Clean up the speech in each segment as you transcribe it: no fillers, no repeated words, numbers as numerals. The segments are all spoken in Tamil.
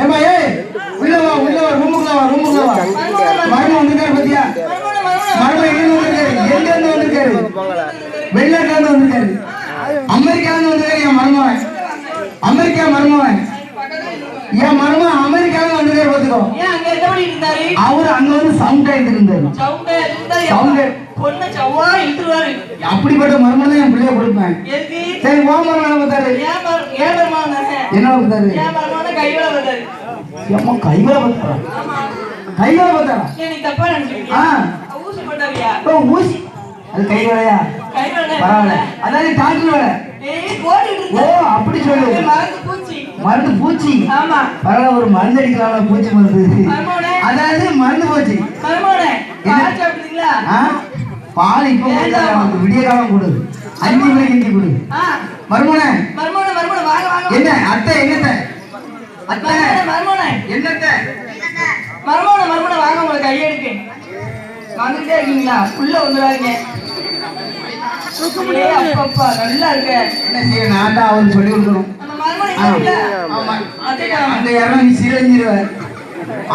ஏமா ஏய் உள்ள வா ரூமுக்குள்ள வா மருமகன் வந்திருக்காரு பாத்தியா மருமகன் எங்க இருந்து வந்திருக்காரு வெளிநாட்டுல இருந்து வந்திருக்காரு அமெரிக்கால இருந்து வந்திருக்காரு என் மருமகன் அமெரிக்கா மருமகன் என் மருமகன் அமெரிக்கால வந்திருக்காரு பாத்துக்கோ அவரு அங்க வந்து சவுண்ட் ஆயிட்டு இருந்தாரு அப்படிப்பட்ட மருமகன் தான் என் பிள்ளைய கொடுப்பேன் சரி ஓ மருமகன் பார்த்தாரு என்ன பார்த்தாரு அம்மா கைவேல பார்த்தாரா ஊசி அது கைவேலையா பரவாயில்ல அதாவது டாக்டர் வேலை ஓ அப்படி சொல்லு மருந்து பூச்சி பரவாயில்ல ஒரு மருந்து அடிக்கலாம் பூச்சி மருந்து அதாவது மருந்து பூச்சி பால் இப்ப விடிய காலம் கொடு 5 மணிக்கு கொடு மருமோனே என்ன அத்தை என்னத்த அத்தை என்னத்த மருமோன வாங்க உங்களை கையெடுக்கு வந்துட்டே இருக்கீங்களா உள்ள வந்துடாதீங்க அப்பப்பா நல்லா இருக்க என்ன செய்ய நான் தான் அவருக்கு சொல்லி கொடுக்கணும் அங்க யாரும் நீ சீரஞ்சிருவ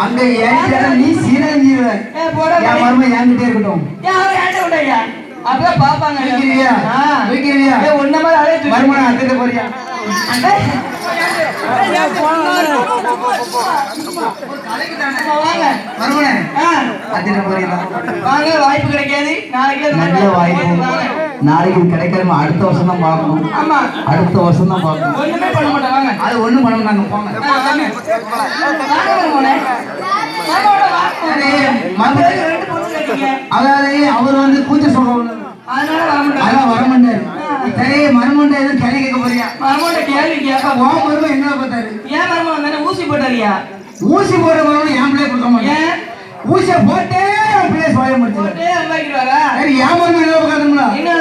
அங்க ஏன் நீ சீரஞ்சிருவ என் மரும என்கிட்டே இருக்கட்டும் அப்பதான் பாப்பாங்க ஒன்ன மாதிரி அதே மருமனை அத்திட்ட போறியா வாய்ப்பு கிடைக்காது நல்ல வாய்ப்பு நாளைக்கு கிடைக்காம அடுத்த வருஷம் தான் பார்க்கணும் அடுத்த வருஷம் தான் பார்க்கணும் ஒண்ணுமே பண்ண மாட்டாங்க அது ஒண்ணும் பண்ண மாட்டாங்க போங்க அதாவது அவர் வந்து கூச்ச சொல்றவங்க அதெல்லாம் வர மாட்டாரு சரி மருமண்டை எதுவும் கேள்வி கேட்க போறியா மருமண்டை கேள்வி கேட்க ஓ மரும என்ன பார்த்தாரு ஏன் மருமன் தானே ஊசி போட்டாரியா ஊசி போடுற மருமன் என் பிள்ளைய கொடுக்க மாட்டேன் ஊசியை போட்டே என் பிள்ளைய சோயம் முடிச்சு அம்பாக்கிட்டு வரா சரி என் மருமன் என்ன பார்க்கணும்னா என்ன